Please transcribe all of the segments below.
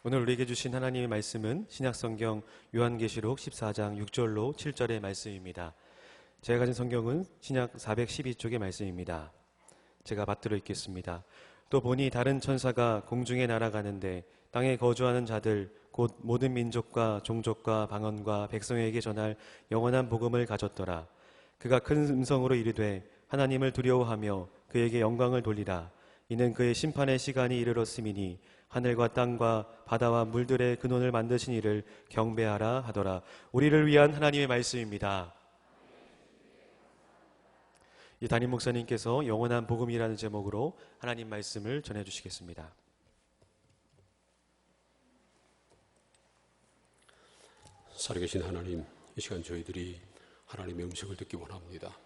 오늘 우리에게 주신 하나님의 말씀은 신약성경 요한계시록 14장 6절로 7절의 말씀입니다. 제가 가진 성경은 신약 412쪽의 말씀입니다. 제가 받들어 읽겠습니다. 또 보니 다른 천사가 공중에 날아가는데 땅에 거주하는 자들 곧 모든 민족과 종족과 방언과 백성에게 전할 영원한 복음을 가졌더라. 그가 큰 음성으로 이르되 하나님을 두려워하며 그에게 영광을 돌리라. 이는 그의 심판의 시간이 이르렀음이니 하늘과 땅과 바다와 물들의 근원을 만드신 이를 경배하라 하더라. 우리를 위한 하나님의 말씀입니다. 이 담임 목사님께서 영원한 복음이라는 제목으로 하나님 말씀을 전해주시겠습니다. 살아계신 하나님, 이 시간 저희들이 하나님의 음성을 듣기 원합니다.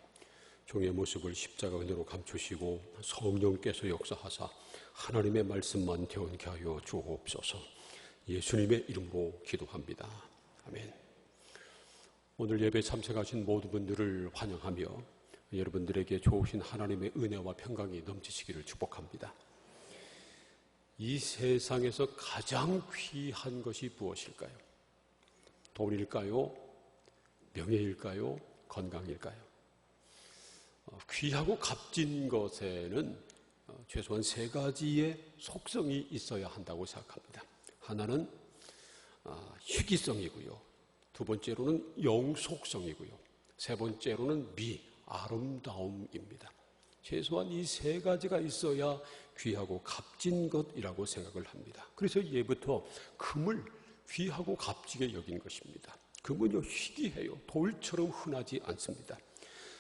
종의 모습을 십자가 은혜로 감추시고 성령께서 역사하사 하나님의 말씀만 되어게 하여 주옵소서. 예수님의 이름으로 기도합니다. 아멘. 오늘 예배 참석하신 모든 분들을 환영하며 여러분들에게 좋으신 하나님의 은혜와 평강이 넘치시기를 축복합니다. 이 세상에서 가장 귀한 것이 무엇일까요? 돈일까요? 명예일까요? 건강일까요? 귀하고 값진 것에는 최소한 세 가지의 속성이 있어야 한다고 생각합니다. 하나는 희귀성이고요. 두 번째로는 영속성이고요. 세 번째로는 아름다움입니다. 최소한 이 세 가지가 있어야 귀하고 값진 것이라고 생각을 합니다. 그래서 예부터 금을 귀하고 값지게 여긴 것입니다. 금은요, 희귀해요. 돌처럼 흔하지 않습니다.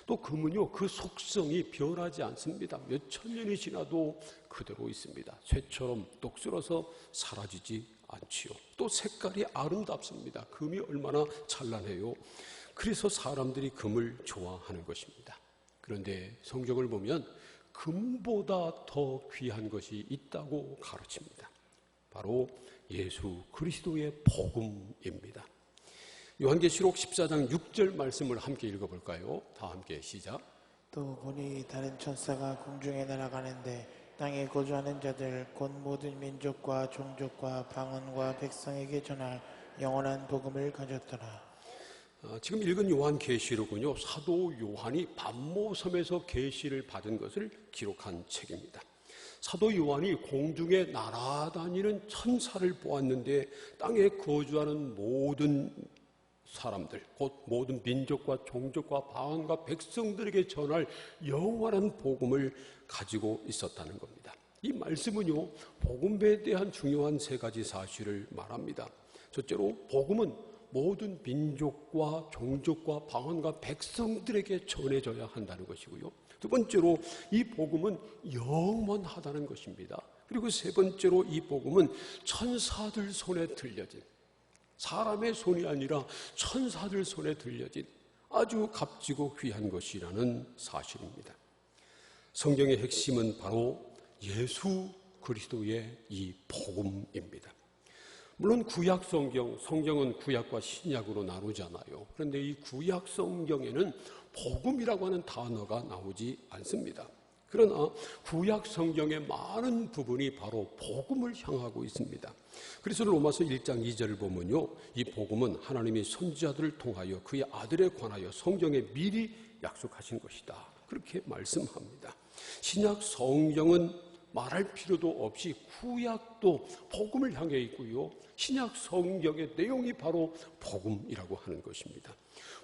또 금은요, 그 속성이 변하지 않습니다. 몇 천 년이 지나도 그대로 있습니다. 쇠처럼 똑슬어서 사라지지 않지요. 또 색깔이 아름답습니다. 금이 얼마나 찬란해요. 그래서 사람들이 금을 좋아하는 것입니다. 그런데 성경을 보면 금보다 더 귀한 것이 있다고 가르칩니다. 바로 예수 그리스도의 복음입니다. 요한계시록 14장 6절 말씀을 함께 읽어볼까요? 다 함께 시작. 또 보니 다른 천사가 공중에 날아가는데 땅에 거주하는 자들 곧 모든 민족과 종족과 방언과 백성에게 전할 영원한 복음을 가졌더라. 지금 읽은 요한계시록은요, 사도 요한이 반모섬에서 계시를 받은 것을 기록한 책입니다. 사도 요한이 공중에 날아다니는 천사를 보았는데 땅에 거주하는 모든 사람들, 곧 모든 민족과 종족과 방언과 백성들에게 전할 영원한 복음을 가지고 있었다는 겁니다. 이 말씀은요, 복음에 대한 중요한 세 가지 사실을 말합니다. 첫째로 복음은 모든 민족과 종족과 방언과 백성들에게 전해져야 한다는 것이고요. 두 번째로 이 복음은 영원하다는 것입니다. 그리고 세 번째로 이 복음은 천사들 손에 들려진, 사람의 손이 아니라 천사들 손에 들려진 아주 값지고 귀한 것이라는 사실입니다. 성경의 핵심은 바로 예수 그리스도의 이 복음입니다. 물론 구약 성경은 구약과 신약으로 나누잖아요. 그런데 이 구약 성경에는 복음이라고 하는 단어가 나오지 않습니다. 그러나 구약 성경의 많은 부분이 바로 복음을 향하고 있습니다. 그래서 로마서 1장 2절을 보면요, 이 복음은 하나님이 선지자들을 통하여 그의 아들에 관하여 성경에 미리 약속하신 것이다. 그렇게 말씀합니다. 신약 성경은 말할 필요도 없이 구약도 복음을 향해 있고요, 신약 성경의 내용이 바로 복음이라고 하는 것입니다.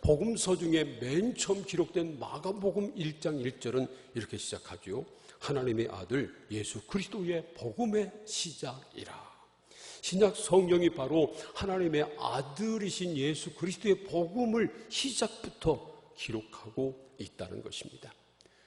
복음서 중에 맨 처음 기록된 마가복음 1장 1절은 이렇게 시작하죠. 하나님의 아들 예수 그리스도의 복음의 시작이라. 신약 성경이 바로 하나님의 아들이신 예수 그리스도의 복음을 시작부터 기록하고 있다는 것입니다.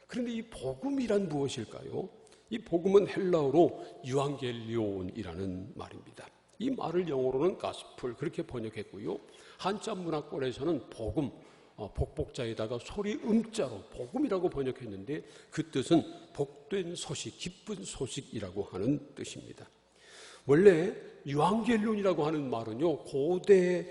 그런데 이 복음이란 무엇일까요? 이 복음은 헬라어로 유앙겔리온이라는 말입니다. 이 말을 영어로는 가스풀 그렇게 번역했고요. 한자 문화권에서는 복음, 복복자에다가 소리 음자로 복음이라고 번역했는데 그 뜻은 복된 소식, 기쁜 소식이라고 하는 뜻입니다. 원래 유앙겔리온이라고 하는 말은요, 고대에서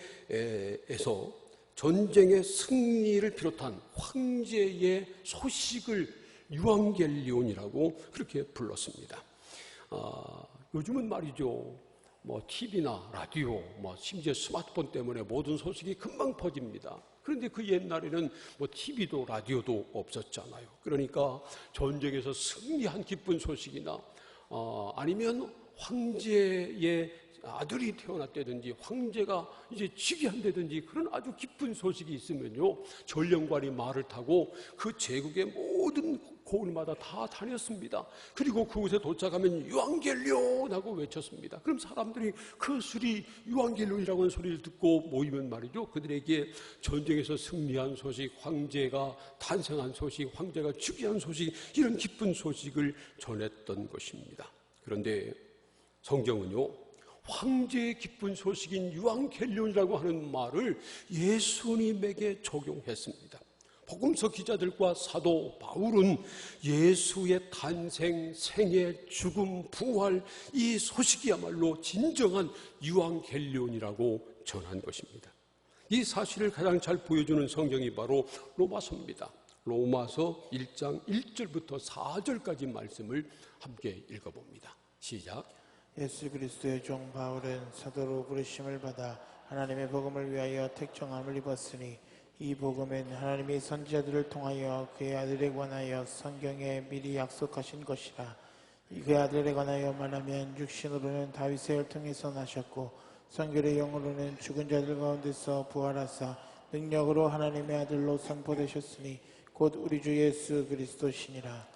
전쟁의 승리를 비롯한 황제의 소식을 유앙겔리온이라고 그렇게 불렀습니다. 요즘은 말이죠, TV나 라디오, 심지어 스마트폰 때문에 모든 소식이 금방 퍼집니다. 그런데 그 옛날에는 TV도 라디오도 없었잖아요. 그러니까 전쟁에서 승리한 기쁜 소식이나 아니면 황제의 아들이 태어났다든지 황제가 이제 즉위한다든지 그런 아주 기쁜 소식이 있으면요, 전령관이 말을 타고 그 제국의 모든 고을마다 다 다녔습니다. 그리고 그곳에 도착하면 유앙겔리온 하고 외쳤습니다. 그럼 사람들이 그 소리, 유앙겔리온이라고 하는 소리를 듣고 모이면 말이죠, 그들에게 전쟁에서 승리한 소식, 황제가 탄생한 소식, 황제가 즉위한 소식, 이런 기쁜 소식을 전했던 것입니다. 그런데 성경은요, 황제의 기쁜 소식인 유앙겔리온이라고 하는 말을 예수님에게 적용했습니다. 복음서 기자들과 사도 바울은 예수의 탄생, 생애, 죽음, 부활, 이 소식이야말로 진정한 유앙겔리온이라고 전한 것입니다. 이 사실을 가장 잘 보여주는 성경이 바로 로마서입니다. 로마서 1장 1절부터 4절까지 말씀을 함께 읽어봅니다. 시작. 예수 그리스도의 종 바울은 사도로 부르심을 받아 하나님의 복음을 위하여 택정함을 입었으니 이 복음은 하나님이 선지자들을 통하여 그의 아들에 관하여 성경에 미리 약속하신 것이라. 그의 아들에 관하여 말하면 육신으로는 다윗의 혈통에서 나셨고 성결의 영으로는 죽은 자들 가운데서 부활하사 능력으로 하나님의 아들로 선포되셨으니 곧 우리 주 예수 그리스도시니라.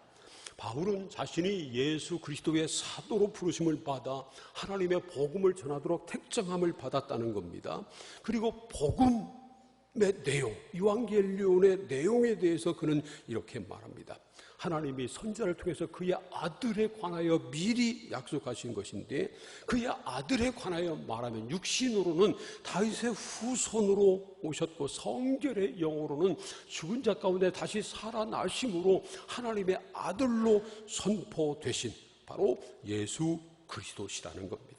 바울은 자신이 예수 그리스도의 사도로 부르심을 받아 하나님의 복음을 전하도록 택정함을 받았다는 겁니다. 그리고 복음의 내용, 유앙겔리온의 내용에 대해서 그는 이렇게 말합니다. 하나님이 선지자를 통해서 그의 아들에 관하여 미리 약속하신 것인데, 그의 아들에 관하여 말하면 육신으로는 다윗의 후손으로 오셨고 성결의 영으로는 죽은 자 가운데 다시 살아나심으로 하나님의 아들로 선포되신 바로 예수 그리스도시라는 겁니다.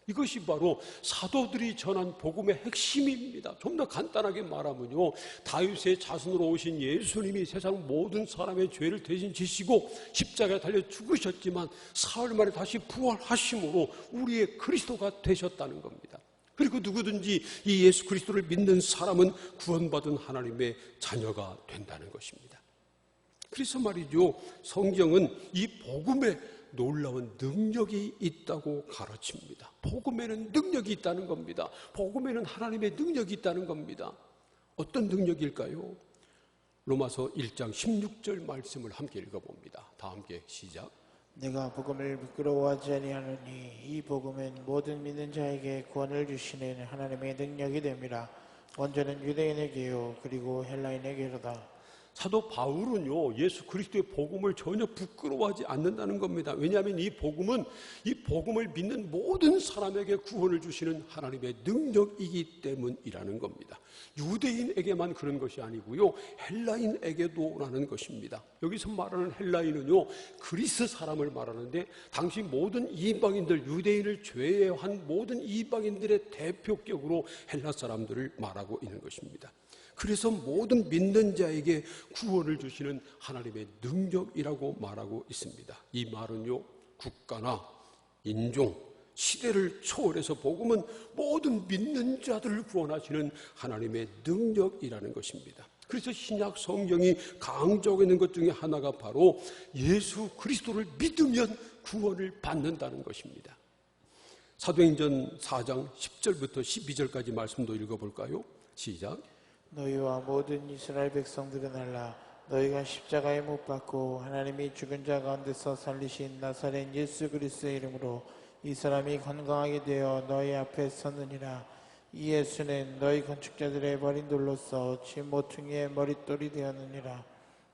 이것이 바로 사도들이 전한 복음의 핵심입니다. 좀 더 간단하게 말하면요, 다윗의 자손으로 오신 예수님이 세상 모든 사람의 죄를 대신 지시고 십자가에 달려 죽으셨지만 사흘 만에 다시 부활하심으로 우리의 그리스도가 되셨다는 겁니다. 그리고 누구든지 이 예수 그리스도를 믿는 사람은 구원받은 하나님의 자녀가 된다는 것입니다. 그래서 말이죠, 성경은 이 복음의 놀라운 능력이 있다고 가르칩니다. 복음에는 능력이 있다는 겁니다. 복음에는 하나님의 능력이 있다는 겁니다. 어떤 능력일까요? 로마서 1장 16절 말씀을 함께 읽어봅니다. 다 함께 시작. 내가 복음을 부끄러워하지 아니하노니 이 복음은 모든 믿는 자에게 구원을 주시는 하나님의 능력이 됨이라. 먼저는 유대인에게요 그리고 헬라인에게로다. 사도 바울은요, 예수 그리스도의 복음을 전혀 부끄러워하지 않는다는 겁니다. 왜냐하면 이 복음을 믿는 모든 사람에게 구원을 주시는 하나님의 능력이기 때문이라는 겁니다. 유대인에게만 그런 것이 아니고요, 헬라인에게도라는 것입니다. 여기서 말하는 헬라인은요, 그리스 사람을 말하는데 당시 모든 이방인들, 유대인을 제외한 모든 이방인들의 대표격으로 헬라 사람들을 말하고 있는 것입니다. 그래서 모든 믿는 자에게 구원을 주시는 하나님의 능력이라고 말하고 있습니다. 이 말은요, 국가나 인종, 시대를 초월해서 복음은 모든 믿는 자들을 구원하시는 하나님의 능력이라는 것입니다. 그래서 신약 성경이 강조하고 있는 것 중에 하나가 바로 예수 그리스도를 믿으면 구원을 받는다는 것입니다. 사도행전 4장 10절부터 12절까지 말씀도 읽어볼까요? 시작. 너희와 모든 이스라엘 백성들은 알라. 너희가 십자가에 못 박고 하나님이 죽은 자 가운데서 살리신 나사렛 예수 그리스도의 이름으로 이 사람이 건강하게 되어 너희 앞에 섰느니라. 이 예수는 너희 건축자들의 버린 돌로서 집 모퉁이의 머릿돌이 되었느니라.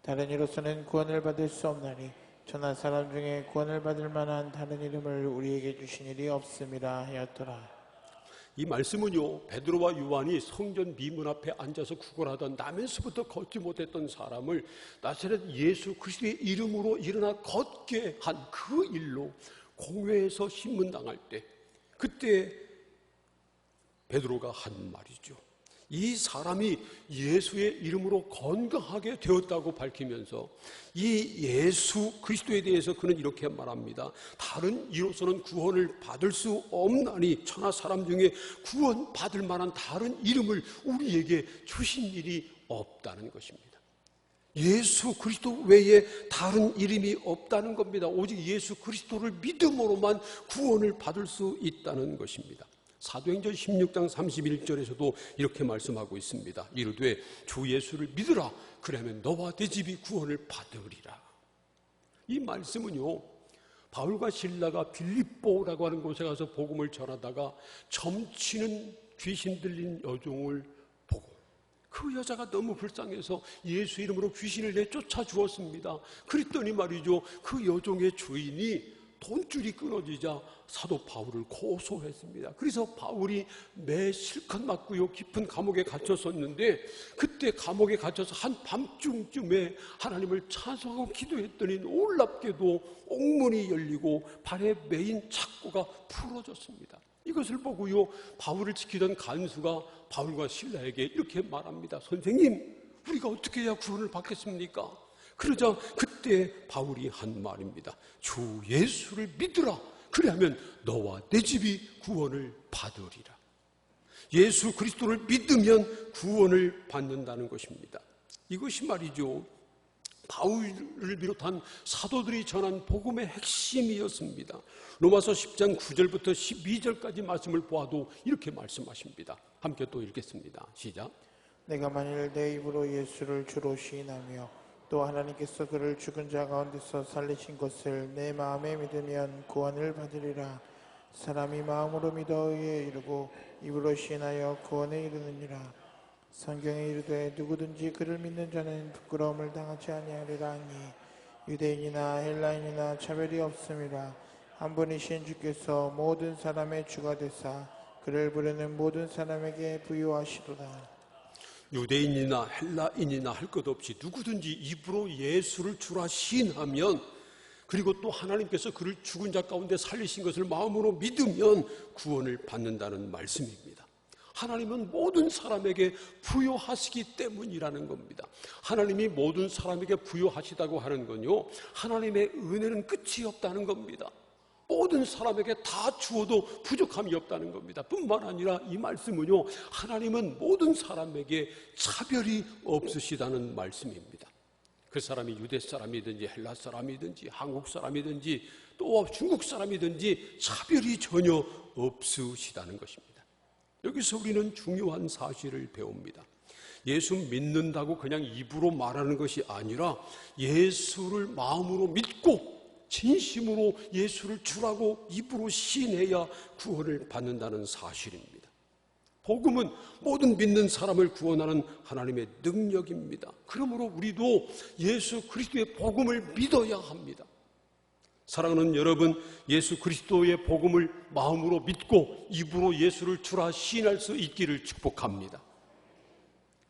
다른 이로서는 구원을 받을 수 없나니 천하 사람 중에 구원을 받을 만한 다른 이름을 우리에게 주신 일이 없음이라 하였더라. 이 말씀은요, 베드로와 요한이 성전 미문 앞에 앉아서 구걸하던 나면서부터 걷지 못했던 사람을 나사렛 예수 그리스도의 이름으로 일어나 걷게 한 그 일로 공회에서 신문당할 때, 그때 베드로가 한 말이죠. 이 사람이 예수의 이름으로 건강하게 되었다고 밝히면서 이 예수 그리스도에 대해서 그는 이렇게 말합니다. 다른 이로서는 구원을 받을 수 없나니 천하 사람 중에 구원받을 만한 다른 이름을 우리에게 주신 일이 없다는 것입니다. 예수 그리스도 외에 다른 이름이 없다는 겁니다. 오직 예수 그리스도를 믿음으로만 구원을 받을 수 있다는 것입니다. 사도행전 16장 31절에서도 이렇게 말씀하고 있습니다. 이르되 주 예수를 믿으라. 그러면 너와 네 집이 구원을 받으리라. 이 말씀은요, 바울과 실라가 빌립보라고 하는 곳에 가서 복음을 전하다가 점치는 귀신 들린 여종을 보고 그 여자가 너무 불쌍해서 예수 이름으로 귀신을 내쫓아 주었습니다. 그랬더니 말이죠, 그 여종의 주인이 돈줄이 끊어지자 사도 바울을 고소했습니다. 그래서 바울이 매 실컷 맞고요, 깊은 감옥에 갇혔었는데 그때 감옥에 갇혀서 한밤중쯤에 하나님을 찬송하고 기도했더니 놀랍게도 옥문이 열리고 발에 매인 착고가 풀어졌습니다. 이것을 보고요, 바울을 지키던 간수가 바울과 실라에게 이렇게 말합니다. 선생님, 우리가 어떻게 해야 구원을 받겠습니까? 그러자 그때 바울이 한 말입니다. 주 예수를 믿으라. 그리하면 너와 내 집이 구원을 받으리라. 예수 그리스도를 믿으면 구원을 받는다는 것입니다. 이것이 말이죠, 바울을 비롯한 사도들이 전한 복음의 핵심이었습니다. 로마서 10장 9절부터 12절까지 말씀을 보아도 이렇게 말씀하십니다. 함께 또 읽겠습니다. 시작. 내가 만일 내 입으로 예수를 주로 시인하며 또 하나님께서 그를 죽은 자 가운데서 살리신 것을 내 마음에 믿으면 구원을 받으리라. 사람이 마음으로 믿어 의에 이르고 입으로 시인하여 구원에 이르느니라. 성경에 이르되 누구든지 그를 믿는 자는 부끄러움을 당하지 아니하리라 하니 유대인이나 헬라인이나 차별이 없음이라. 한 분이신 주께서 모든 사람의 주가 되사 그를 부르는 모든 사람에게 부유하시도다. 유대인이나 헬라인이나 할 것 없이 누구든지 입으로 예수를 주라 시인하면, 그리고 또 하나님께서 그를 죽은 자 가운데 살리신 것을 마음으로 믿으면 구원을 받는다는 말씀입니다. 하나님은 모든 사람에게 부여하시기 때문이라는 겁니다. 하나님이 모든 사람에게 부여하시다고 하는 건요, 하나님의 은혜는 끝이 없다는 겁니다. 모든 사람에게 다 주어도 부족함이 없다는 겁니다. 뿐만 아니라 이 말씀은요, 하나님은 모든 사람에게 차별이 없으시다는 말씀입니다. 그 사람이 유대 사람이든지 헬라 사람이든지 한국 사람이든지 또 중국 사람이든지 차별이 전혀 없으시다는 것입니다. 여기서 우리는 중요한 사실을 배웁니다. 예수 믿는다고 그냥 입으로 말하는 것이 아니라 예수를 마음으로 믿고 진심으로 예수를 주라고 입으로 시인해야 구원을 받는다는 사실입니다. 복음은 모든 믿는 사람을 구원하는 하나님의 능력입니다. 그러므로 우리도 예수 그리스도의 복음을 믿어야 합니다. 사랑하는 여러분, 예수 그리스도의 복음을 마음으로 믿고 입으로 예수를 주라 시인할 수 있기를 축복합니다.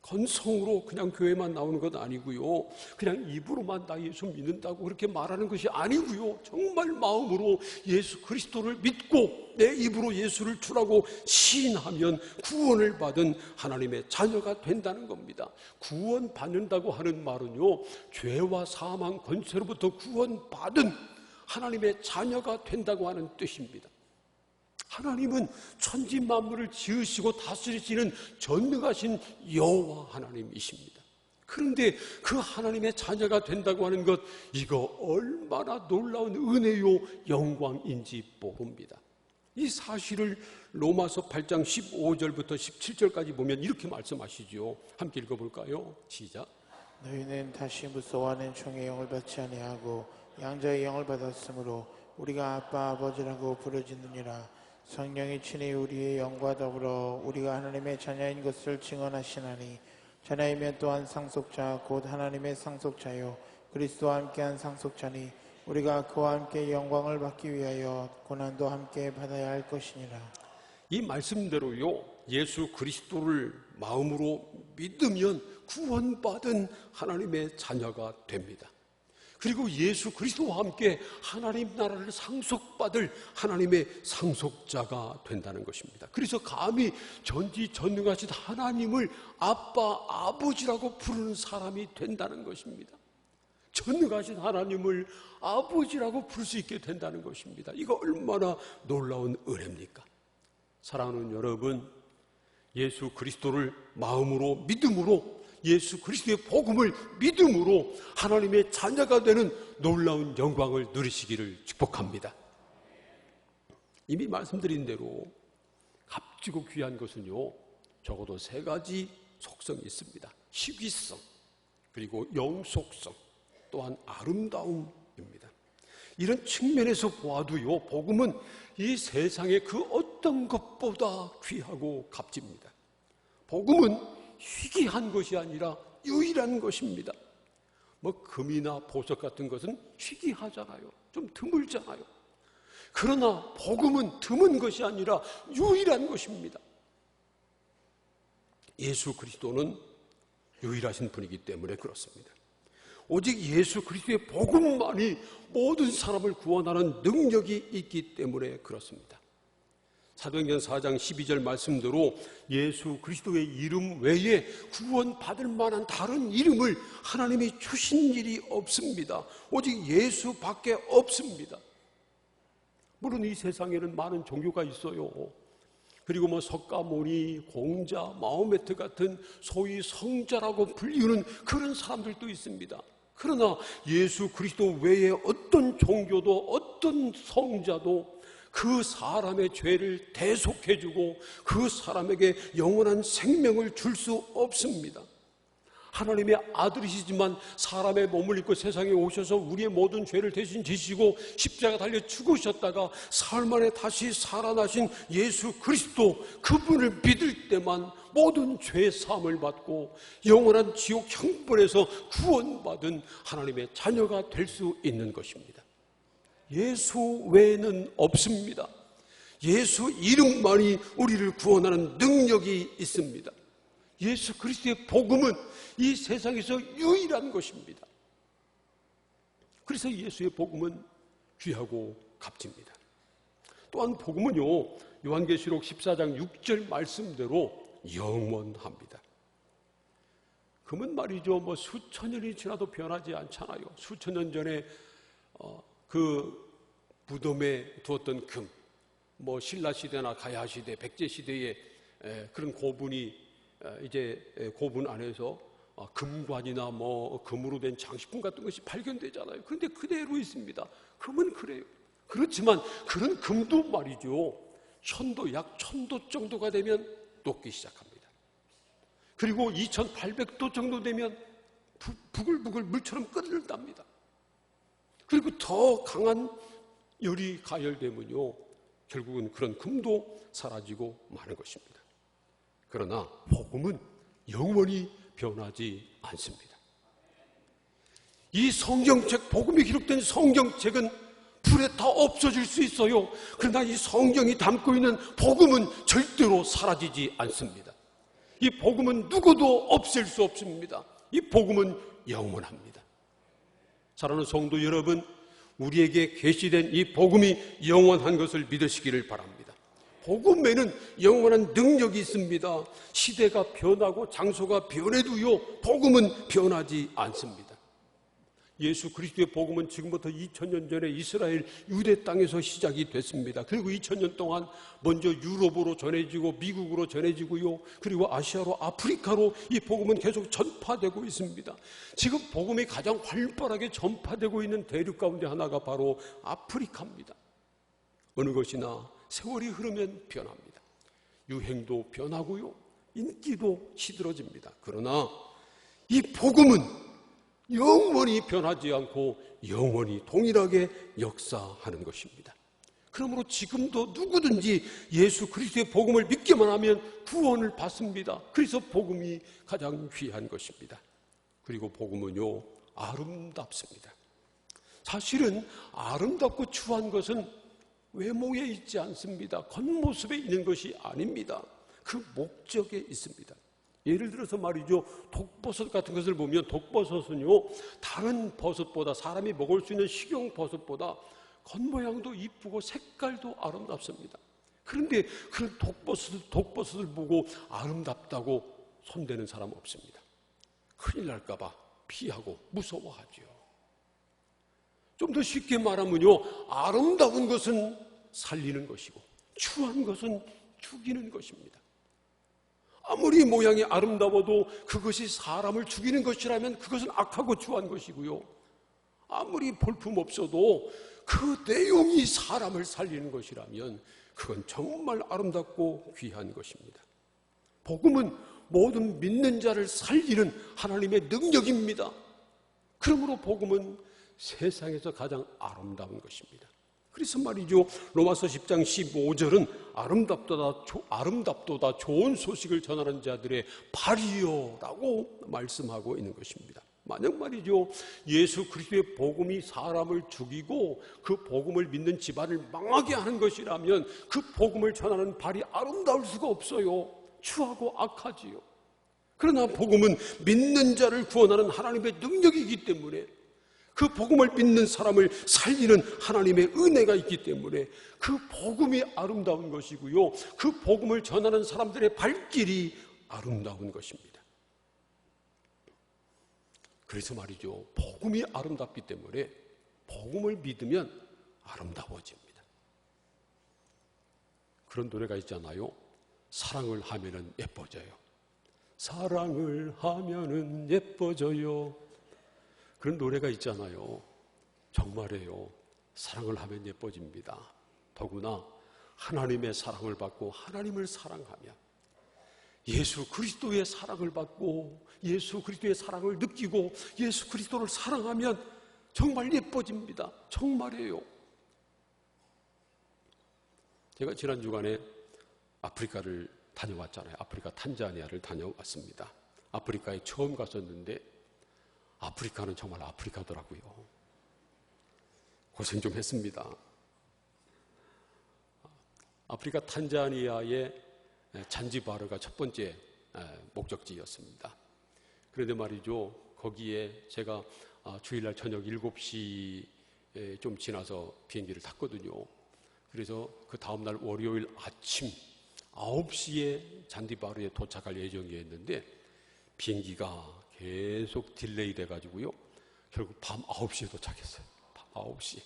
건성으로 그냥 교회만 나오는 것 아니고요, 그냥 입으로만 나 예수 믿는다고 그렇게 말하는 것이 아니고요, 정말 마음으로 예수 그리스도를 믿고 내 입으로 예수를 주라고 시인하면 구원을 받은 하나님의 자녀가 된다는 겁니다. 구원받는다고 하는 말은요, 죄와 사망 권세로부터 구원받은 하나님의 자녀가 된다고 하는 뜻입니다. 하나님은 천지 만물을 지으시고 다스리시는 전능하신 여호와 하나님이십니다. 그런데 그 하나님의 자녀가 된다고 하는 것, 이거 얼마나 놀라운 은혜요 영광인지 모릅니다. 이 사실을 로마서 8장 15절부터 17절까지 보면 이렇게 말씀하시죠. 함께 읽어볼까요? 시작. 너희는 다시 무서워하는 종의 영을 받지 아니하고 양자의 영을 받았으므로 우리가 아빠 아버지라고 부르짖느니라. 성령이 친히 우리의 영과 더불어 우리가 하나님의 자녀인 것을 증언하시나니 자녀이면 또한 상속자 곧 하나님의 상속자요 그리스도와 함께한 상속자니 우리가 그와 함께 영광을 받기 위하여 고난도 함께 받아야 할 것이니라. 이 말씀대로요, 예수 그리스도를 마음으로 믿으면 구원받은 하나님의 자녀가 됩니다. 그리고 예수 그리스도와 함께 하나님 나라를 상속받을 하나님의 상속자가 된다는 것입니다. 그래서 감히 전지전능하신 하나님을 아빠, 아버지라고 부르는 사람이 된다는 것입니다. 전능하신 하나님을 아버지라고 부를 수 있게 된다는 것입니다. 이거 얼마나 놀라운 은혜입니까? 사랑하는 여러분, 예수 그리스도를 마음으로 믿음으로 예수 그리스도의 복음을 믿음으로 하나님의 자녀가 되는 놀라운 영광을 누리시기를 축복합니다. 이미 말씀드린 대로 값지고 귀한 것은요, 적어도 3가지 속성이 있습니다. 희귀성, 그리고 영속성, 또한 아름다움입니다. 이런 측면에서 보아도요, 복음은 이 세상의 그 어떤 것보다 귀하고 값집니다. 복음은 희귀한 것이 아니라 유일한 것입니다. 뭐 금이나 보석 같은 것은 희귀하잖아요. 좀 드물잖아요. 그러나 복음은 드문 것이 아니라 유일한 것입니다. 예수 그리스도는 유일하신 분이기 때문에 그렇습니다. 오직 예수 그리스도의 복음만이 모든 사람을 구원하는 능력이 있기 때문에 그렇습니다. 사도행전 4장 12절 말씀대로 예수 그리스도의 이름 외에 구원받을 만한 다른 이름을 하나님이 주신 일이 없습니다. 오직 예수밖에 없습니다. 물론 이 세상에는 많은 종교가 있어요. 그리고 뭐 석가모니, 공자, 마호메트 같은 소위 성자라고 불리우는 그런 사람들도 있습니다. 그러나 예수 그리스도 외에 어떤 종교도 어떤 성자도 그 사람의 죄를 대속해주고 그 사람에게 영원한 생명을 줄 수 없습니다. 하나님의 아들이시지만 사람의 몸을 입고 세상에 오셔서 우리의 모든 죄를 대신 지시고 십자가 달려 죽으셨다가 사흘 만에 다시 살아나신 예수 그리스도, 그분을 믿을 때만 모든 죄 사함을 받고 영원한 지옥 형벌에서 구원받은 하나님의 자녀가 될 수 있는 것입니다. 예수 외에는 없습니다. 예수 이름만이 우리를 구원하는 능력이 있습니다. 예수 그리스도의 복음은 이 세상에서 유일한 것입니다. 그래서 예수의 복음은 귀하고 값집니다. 또한 복음은요, 요한계시록 14장 6절 말씀대로 영원합니다. 금은 말이죠, 뭐 수천 년이 지나도 변하지 않잖아요. 수천 년 전에 그 무덤에 두었던 금, 뭐 신라 시대나 가야 시대, 백제 시대의 그런 고분이 이제 고분 안에서 금관이나 뭐 금으로 된 장식품 같은 것이 발견되잖아요. 그런데 그대로 있습니다. 금은 그래요. 그렇지만 그런 금도 말이죠, 약 1000도 정도가 되면 녹기 시작합니다. 그리고 2800도 정도 되면 부글부글 물처럼 끓는답니다. 그리고 더 강한 열이 가열되면요, 결국은 그런 금도 사라지고 마는 것입니다. 그러나 복음은 영원히 변하지 않습니다. 이 성경책, 복음이 기록된 성경책은 불에 다 없어질 수 있어요. 그러나 이 성경이 담고 있는 복음은 절대로 사라지지 않습니다. 이 복음은 누구도 없앨 수 없습니다. 이 복음은 영원합니다. 사랑하는 성도 여러분, 우리에게 계시된 이 복음이 영원한 것을 믿으시기를 바랍니다. 복음에는 영원한 능력이 있습니다. 시대가 변하고 장소가 변해도요, 복음은 변하지 않습니다. 예수 그리스도의 복음은 지금부터 2000년 전에 이스라엘 유대 땅에서 시작이 됐습니다. 그리고 2000년 동안 먼저 유럽으로 전해지고 미국으로 전해지고요, 그리고 아시아로, 아프리카로 이 복음은 계속 전파되고 있습니다. 지금 복음이 가장 활발하게 전파되고 있는 대륙 가운데 하나가 바로 아프리카입니다. 어느 것이나 세월이 흐르면 변합니다. 유행도 변하고요, 인기도 시들어집니다. 그러나 이 복음은 영원히 변하지 않고 영원히 동일하게 역사하는 것입니다. 그러므로 지금도 누구든지 예수 그리스도의 복음을 믿기만 하면 구원을 받습니다. 그래서 복음이 가장 귀한 것입니다. 그리고 복음은요, 아름답습니다. 사실은 아름답고 추한 것은 외모에 있지 않습니다. 겉모습에 있는 것이 아닙니다. 그 목적에 있습니다. 예를 들어서 말이죠, 독버섯 같은 것을 보면 독버섯은요, 다른 버섯보다, 사람이 먹을 수 있는 식용 버섯보다 겉모양도 이쁘고 색깔도 아름답습니다. 그런데 그런 독버섯을 보고 아름답다고 손대는 사람 없습니다. 큰일 날까 봐 피하고 무서워하죠. 좀 더 쉽게 말하면요, 아름다운 것은 살리는 것이고 추한 것은 죽이는 것입니다. 아무리 모양이 아름다워도 그것이 사람을 죽이는 것이라면 그것은 악하고 추한 것이고요, 아무리 볼품 없어도 그 내용이 사람을 살리는 것이라면 그건 정말 아름답고 귀한 것입니다. 복음은 모든 믿는 자를 살리는 하나님의 능력입니다. 그러므로 복음은 세상에서 가장 아름다운 것입니다. 그래서 말이죠, 로마서 10장 15절은 아름답도다 좋은 소식을 전하는 자들의 발이요라고 말씀하고 있는 것입니다. 만약 말이죠, 예수 그리스도의 복음이 사람을 죽이고 그 복음을 믿는 집안을 망하게 하는 것이라면 그 복음을 전하는 발이 아름다울 수가 없어요. 추하고 악하지요. 그러나 복음은 믿는 자를 구원하는 하나님의 능력이기 때문에, 그 복음을 믿는 사람을 살리는 하나님의 은혜가 있기 때문에 그 복음이 아름다운 것이고요, 그 복음을 전하는 사람들의 발길이 아름다운 것입니다. 그래서 말이죠, 복음이 아름답기 때문에 복음을 믿으면 아름다워집니다. 그런 노래가 있잖아요. 사랑을 하면은 예뻐져요. 사랑을 하면은 예뻐져요. 그런 노래가 있잖아요. 정말이에요. 사랑을 하면 예뻐집니다. 더구나 하나님의 사랑을 받고 하나님을 사랑하면, 예수 그리스도의 사랑을 받고 예수 그리스도의 사랑을 느끼고 예수 그리스도를 사랑하면 정말 예뻐집니다. 정말이에요. 제가 지난 주간에 아프리카를 다녀왔잖아요. 아프리카 탄자니아를 다녀왔습니다. 아프리카에 처음 갔었는데 아프리카는 정말 아프리카더라고요. 고생 좀 했습니다. 아프리카 탄자니아의 잔지바르가 첫 번째 목적지였습니다. 그런데 말이죠, 거기에 제가 주일날 저녁 7시에 좀 지나서 비행기를 탔거든요. 그래서 그 다음날 월요일 아침 9시에 잔디바르에 도착할 예정이었는데 비행기가 계속 딜레이 돼가지고요, 결국 밤 9시에 도착했어요. 밤 9시.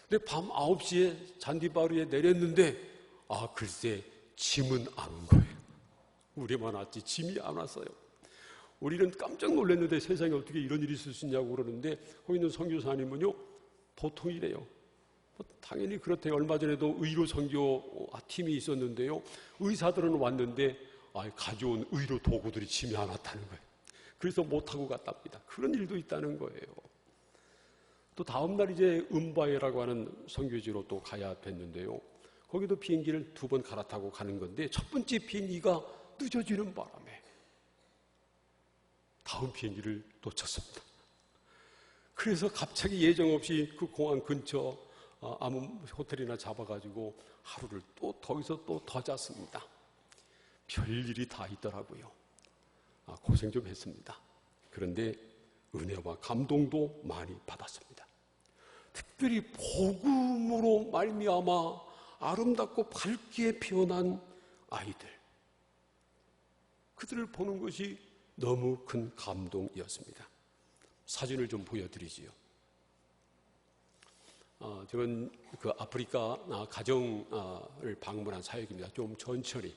근데 밤 9시에 잔디바르에 내렸는데 글쎄 짐은 안 온 거예요. 우리만 왔지 짐이 안 왔어요. 우리는 깜짝 놀랐는데 세상에 어떻게 이런 일이 있을 수 있냐고 그러는데 거기 있는 선교사님은요, 보통이래요. 당연히 그렇대요. 얼마 전에도 의료 선교 팀이 있었는데요, 의사들은 왔는데 가져온 의료 도구들이 짐이 안 왔다는 거예요. 그래서 못하고 갔답니다. 그런 일도 있다는 거예요. 또 다음날 이제 음바에라고 하는 선교지로 또 가야 됐는데요, 거기도 비행기를 2번 갈아타고 가는 건데 첫 번째 비행기가 늦어지는 바람에 다음 비행기를 놓쳤습니다. 그래서 갑자기 예정 없이 그 공항 근처 아무 호텔이나 잡아가지고 하루를 또 거기서 또 더 잤습니다. 별일이 다 있더라고요. 고생 좀 했습니다. 그런데 은혜와 감동도 많이 받았습니다. 특별히 복음으로 말미암아 아름답고 밝게 피어난 아이들, 그들을 보는 것이 너무 큰 감동이었습니다. 사진을 좀 보여드리지요. 저는 그 아프리카 가정을 방문한 사역입니다. 좀 천천히,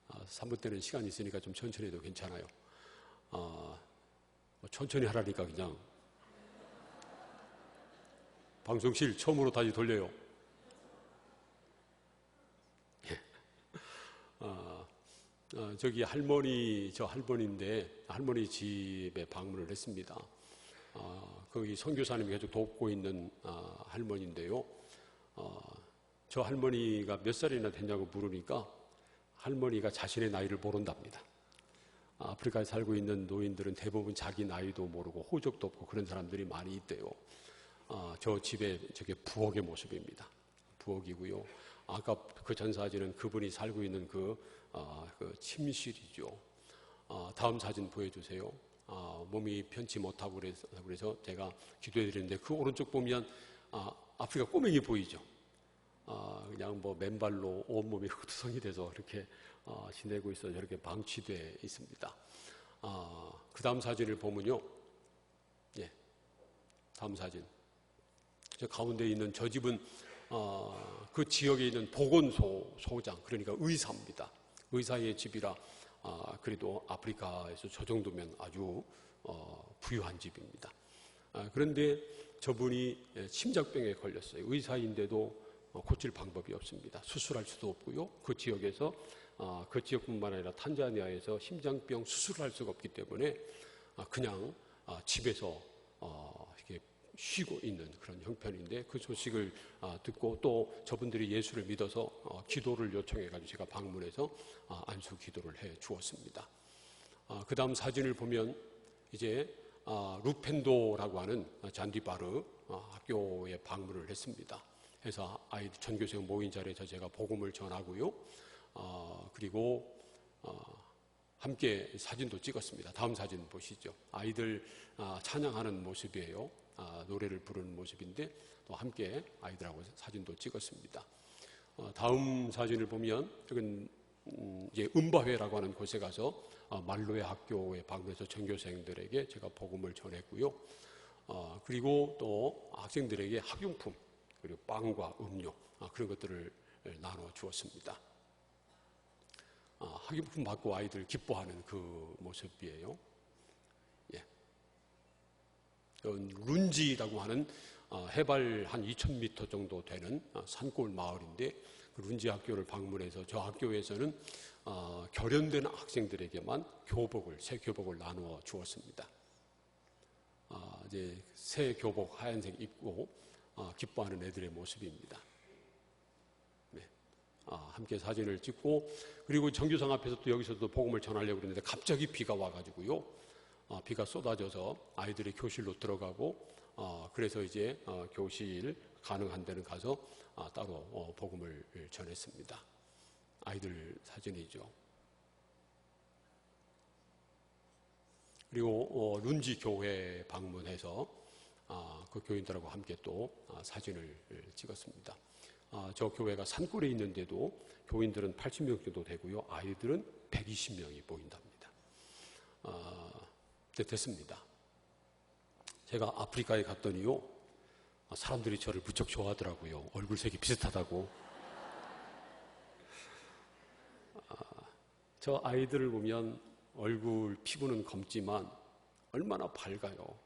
3분 때는 시간이 있으니까 좀 천천히 해도 괜찮아요. 천천히 하라니까 그냥 방송실 처음으로 다시 돌려요. 저기 저 할머니인데 할머니 집에 방문을 했습니다. 거기 선교사님이 계속 돕고 있는 할머니인데요. 저 할머니가 몇 살이나 됐냐고 물으니까 할머니가 자신의 나이를 모른답니다. 아프리카에 살고 있는 노인들은 대부분 자기 나이도 모르고 호적도 없고 그런 사람들이 많이 있대요. 저 집에 저게 부엌의 모습입니다. 부엌이고요. 아까 그 전 사진은 그분이 살고 있는 그 침실이죠. 다음 사진 보여주세요. 몸이 편치 못하고 그래서 제가 기도해 드리는데 그 오른쪽 보면 아프리카 꼬맹이 보이죠. 그냥 뭐 맨발로 온몸이 흑투성이 돼서 이렇게 지내고 있어서 이렇게 방치되어 있습니다. 그 다음 사진을 보면요. 예, 다음 사진. 저 가운데 있는 저 집은 그 지역에 있는 보건소장, 그러니까 의사입니다. 의사의 집이라 그래도 아프리카에서 저 정도면 아주 부유한 집입니다. 그런데 저분이 심장병에 걸렸어요. 의사인데도 고칠 방법이 없습니다. 수술할 수도 없고요. 그 지역에서 그 지역뿐만 아니라 탄자니아에서 심장병 수술을 할 수가 없기 때문에 그냥 집에서 이렇게 쉬고 있는 그런 형편인데 그 소식을 듣고 또 저분들이 예수를 믿어서 기도를 요청해가지고 제가 방문해서 안수 기도를 해 주었습니다. 그 다음 사진을 보면 이제 루펜도라고 하는 잔디바르 학교에 방문을 했습니다. 해서 아이들 전교생 모인 자리에서 제가 복음을 전하고요. 그리고 함께 사진도 찍었습니다. 다음 사진 보시죠. 아이들 찬양하는 모습이에요. 노래를 부르는 모습인데 또 함께 아이들하고 사진도 찍었습니다. 다음 사진을 보면 이건 이제 음바회라고 하는 곳에 가서 말로의 학교에 방문해서 전교생들에게 제가 복음을 전했고요. 그리고 또 학생들에게 학용품 그리고 빵과 음료 그런 것들을 나눠 주었습니다. 학용품 받고 아이들 기뻐하는 그 모습이에요. 예. 룬지라고 하는 해발 한 2,000m 정도 되는 산골 마을인데 그 룬지 학교를 방문해서 저 학교에서는 결연된 학생들에게만 새 교복을 나누어 주었습니다. 이제 새 교복 하얀색 입고 기뻐하는 애들의 모습입니다. 네. 함께 사진을 찍고 그리고 정교상 앞에서 또 여기서도 복음을 전하려고 그랬는데 갑자기 비가 와가지고요. 비가 쏟아져서 아이들이 교실로 들어가고 그래서 이제 교실 가능한 데는 가서 따로 복음을 전했습니다. 아이들 사진이죠. 그리고 룬지 교회 방문해서 그 교인들하고 함께 또 사진을 찍었습니다. 저 교회가 산골에 있는데도 교인들은 80명 정도 되고요. 아이들은 120명이 보인답니다. 됐습니다. 제가 아프리카에 갔더니요. 사람들이 저를 무척 좋아하더라고요. 얼굴색이 비슷하다고. 저 아이들을 보면 얼굴 피부는 검지만 얼마나 밝아요.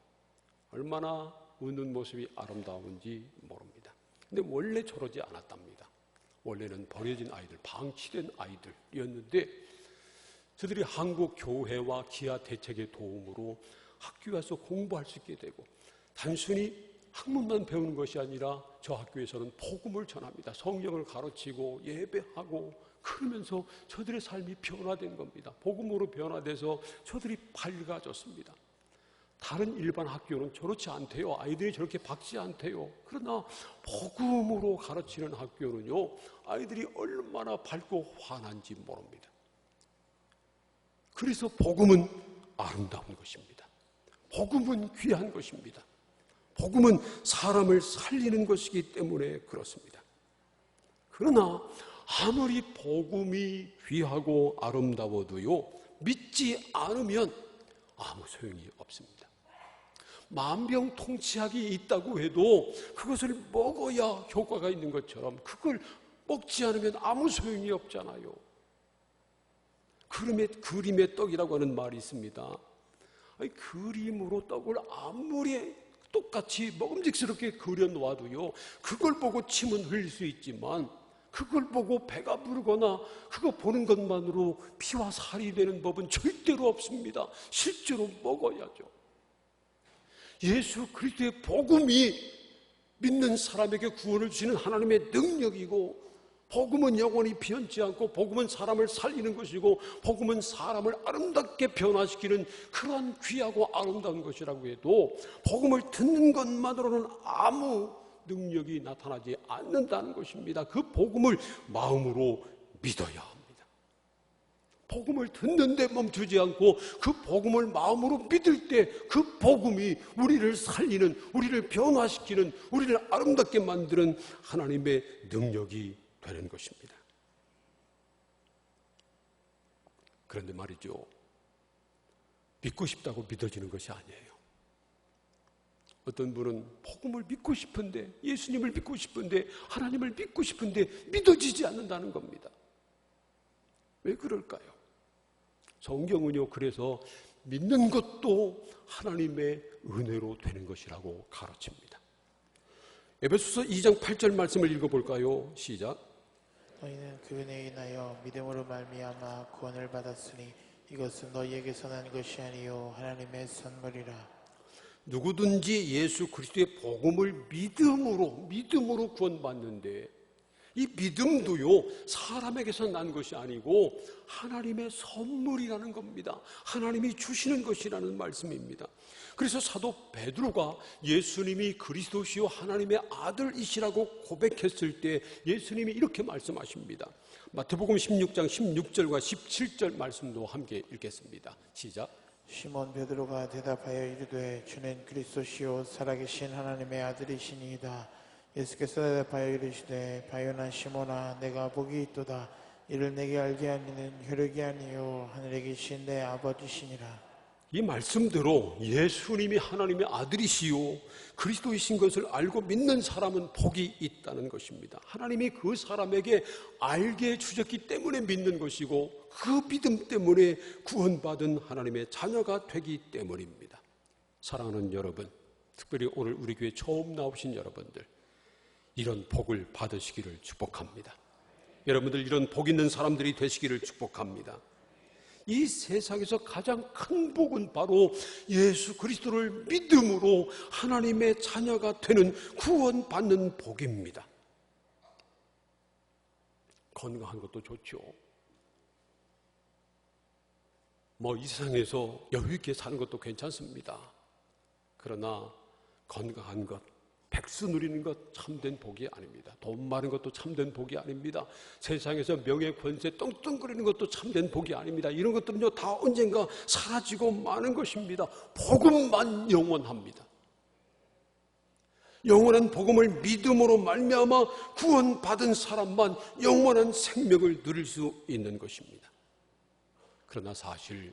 얼마나 웃는 모습이 아름다운지 모릅니다. 근데 원래 저러지 않았답니다. 원래는 버려진 아이들, 방치된 아이들이었는데 저들이 한국 교회와 기아 대책의 도움으로 학교에 와서 공부할 수 있게 되고 단순히 학문만 배우는 것이 아니라 저 학교에서는 복음을 전합니다. 성경을 가르치고 예배하고 그러면서 저들의 삶이 변화된 겁니다. 복음으로 변화돼서 저들이 밝아졌습니다. 다른 일반 학교는 저렇지 않대요. 아이들이 저렇게 밝지 않대요. 그러나 복음으로 가르치는 학교는요. 아이들이 얼마나 밝고 환한지 모릅니다. 그래서 복음은 아름다운 것입니다. 복음은 귀한 것입니다. 복음은 사람을 살리는 것이기 때문에 그렇습니다. 그러나 아무리 복음이 귀하고 아름다워도요. 믿지 않으면 아무 소용이 없습니다. 만병통치약이 있다고 해도 그것을 먹어야 효과가 있는 것처럼 그걸 먹지 않으면 아무 소용이 없잖아요. 그림의 떡이라고 하는 말이 있습니다. 아니, 그림으로 떡을 아무리 똑같이 먹음직스럽게 그려놓아도요. 그걸 보고 침은 흘릴 수 있지만 그걸 보고 배가 부르거나 그거 보는 것만으로 피와 살이 되는 법은 절대로 없습니다. 실제로 먹어야죠. 예수 그리스도의 복음이 믿는 사람에게 구원을 주시는 하나님의 능력이고 복음은 영원히 변치 않고 복음은 사람을 살리는 것이고 복음은 사람을 아름답게 변화시키는 그러한 귀하고 아름다운 것이라고 해도 복음을 듣는 것만으로는 아무 능력이 나타나지 않는다는 것입니다. 그 복음을 마음으로 믿어야 합니다. 복음을 듣는데 멈추지 않고 그 복음을 마음으로 믿을 때 그 복음이 우리를 살리는, 우리를 변화시키는, 우리를 아름답게 만드는 하나님의 능력이 되는 것입니다. 그런데 말이죠, 믿고 싶다고 믿어지는 것이 아니에요. 어떤 분은 복음을 믿고 싶은데, 예수님을 믿고 싶은데, 하나님을 믿고 싶은데 믿어지지 않는다는 겁니다. 왜 그럴까요? 성경은요, 그래서 믿는 것도 하나님의 은혜로 되는 것이라고 가르칩니다. 에베소서 2장 8절 말씀을 읽어볼까요? 시작. 너희는 그 은혜에 인하여 믿음으로 말미암아 구원을 받았으니 이것은 너희에게서 난 것이 아니요 하나님의 선물이라. 누구든지 예수 그리스도의 복음을 믿음으로 구원받는데, 이 믿음도요 사람에게서 난 것이 아니고 하나님의 선물이라는 겁니다. 하나님이 주시는 것이라는 말씀입니다. 그래서 사도 베드로가 예수님이 그리스도시요 하나님의 아들이시라고 고백했을 때 예수님이 이렇게 말씀하십니다. 마태복음 16장 16절과 17절 말씀도 함께 읽겠습니다. 시작. 시몬 베드로가 대답하여 이르되 주는 그리스도시요 살아계신 하나님의 아들이시니이다. 예수께서 대답하여 이르시되 바요나 시몬아 내가 복이 있도다. 이를 내게 알게 하니는 혈육이 아니요 하늘에 계신 내 아버지시니라. 이 말씀대로 예수님이 하나님의 아들이시요 그리스도이신 것을 알고 믿는 사람은 복이 있다는 것입니다. 하나님이 그 사람에게 알게 주셨기 때문에 믿는 것이고, 그 믿음 때문에 구원받은 하나님의 자녀가 되기 때문입니다. 사랑하는 여러분, 특별히 오늘 우리 교회 처음 나오신 여러분들, 이런 복을 받으시기를 축복합니다. 여러분들 이런 복 있는 사람들이 되시기를 축복합니다. 이 세상에서 가장 큰 복은 바로 예수 그리스도를 믿음으로 하나님의 자녀가 되는 구원받는 복입니다. 건강한 것도 좋죠. 이 세상에서 여유 있게 사는 것도 괜찮습니다. 그러나 건강한 것, 백수 누리는 것 참된 복이 아닙니다. 돈 많은 것도 참된 복이 아닙니다. 세상에서 명예 권세 떵떵거리는 것도 참된 복이 아닙니다. 이런 것들은요 다 언젠가 사라지고 마는 것입니다. 복음만 영원합니다. 영원한 복음을 믿음으로 말미암아 구원받은 사람만 영원한 생명을 누릴 수 있는 것입니다. 그러나 사실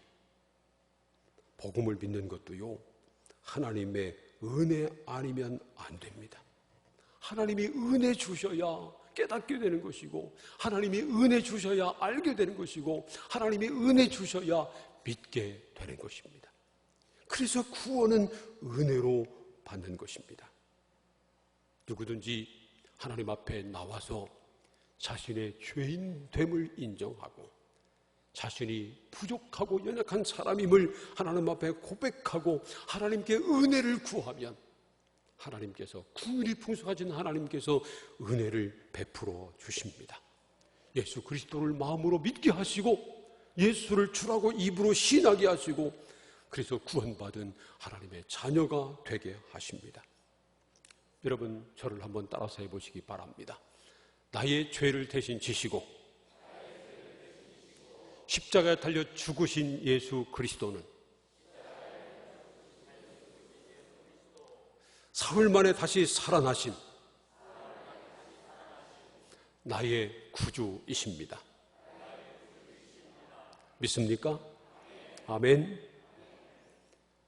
복음을 믿는 것도요 하나님의 은혜 아니면 안 됩니다. 하나님이 은혜 주셔야 깨닫게 되는 것이고, 하나님이 은혜 주셔야 알게 되는 것이고, 하나님이 은혜 주셔야 믿게 되는 것입니다. 그래서 구원은 은혜로 받는 것입니다. 누구든지 하나님 앞에 나와서 자신의 죄인됨을 인정하고 자신이 부족하고 연약한 사람임을 하나님 앞에 고백하고 하나님께 은혜를 구하면 하나님께서 긍휼이 풍성하신 하나님께서 은혜를 베풀어 주십니다. 예수 그리스도를 마음으로 믿게 하시고 예수를 주라고 입으로 신하게 하시고, 그래서 구원받은 하나님의 자녀가 되게 하십니다. 여러분 저를 한번 따라서 해보시기 바랍니다. 나의 죄를 대신 지시고 십자가에 달려 죽으신 예수 그리스도는 사흘 만에 다시 살아나신 나의 구주이십니다. 믿습니까? 아멘.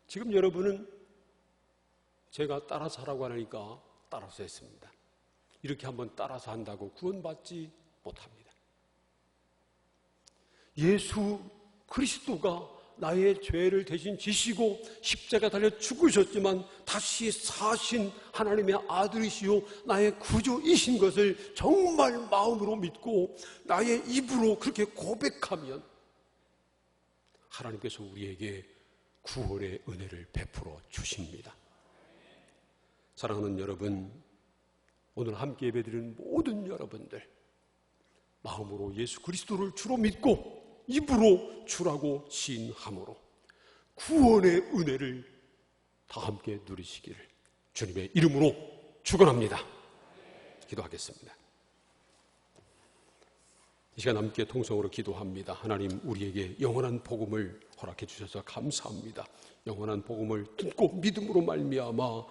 지금 여러분은 제가 따라서 하라고 하니까 따라서 했습니다. 이렇게 한번 따라서 한다고 구원받지 못합니다. 예수 그리스도가 나의 죄를 대신 지시고 십자가 달려 죽으셨지만 다시 사신 하나님의 아들이시요 나의 구주이신 것을 정말 마음으로 믿고 나의 입으로 그렇게 고백하면 하나님께서 우리에게 구원의 은혜를 베풀어 주십니다. 사랑하는 여러분, 오늘 함께 예배드리는 모든 여러분들, 마음으로 예수 그리스도를 주로 믿고 입으로 주라고 시인함으로 구원의 은혜를 다 함께 누리시기를 주님의 이름으로 축원합니다. 기도하겠습니다. 이 시간 함께 통성으로 기도합니다. 하나님, 우리에게 영원한 복음을 허락해 주셔서 감사합니다. 영원한 복음을 듣고 믿음으로 말미암아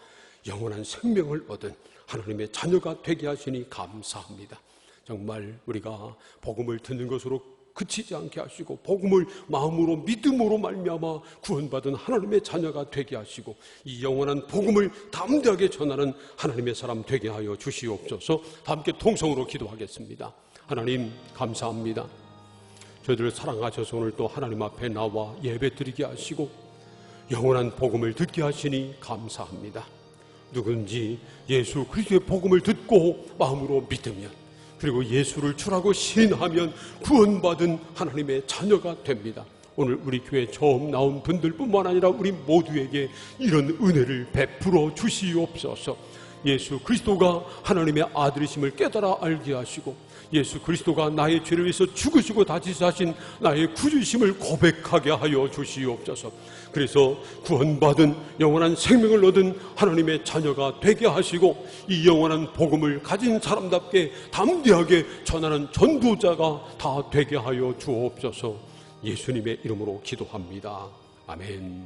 영원한 생명을 얻은 하나님의 자녀가 되게 하시니 감사합니다. 정말 우리가 복음을 듣는 것으로 그치지 않게 하시고 복음을 마음으로 믿음으로 말미암아 구원받은 하나님의 자녀가 되게 하시고 이 영원한 복음을 담대하게 전하는 하나님의 사람 되게 하여 주시옵소서. 다 함께 통성으로 기도하겠습니다. 하나님, 감사합니다. 저희들을 사랑하셔서 오늘 또 하나님 앞에 나와 예배드리게 하시고 영원한 복음을 듣게 하시니 감사합니다. 누군지 예수 그리스도의 복음을 듣고 마음으로 믿으면, 그리고 예수를 주라고 시인하면 구원받은 하나님의 자녀가 됩니다. 오늘 우리 교회 처음 나온 분들뿐만 아니라 우리 모두에게 이런 은혜를 베풀어 주시옵소서. 예수 그리스도가 하나님의 아들이심을 깨달아 알게 하시고 예수 그리스도가 나의 죄를 위해서 죽으시고 다시 사신 나의 구주심을 고백하게 하여 주시옵소서. 그래서 구원받은 영원한 생명을 얻은 하나님의 자녀가 되게 하시고 이 영원한 복음을 가진 사람답게 담대하게 전하는 전도자가 다 되게 하여 주옵소서. 예수님의 이름으로 기도합니다. 아멘.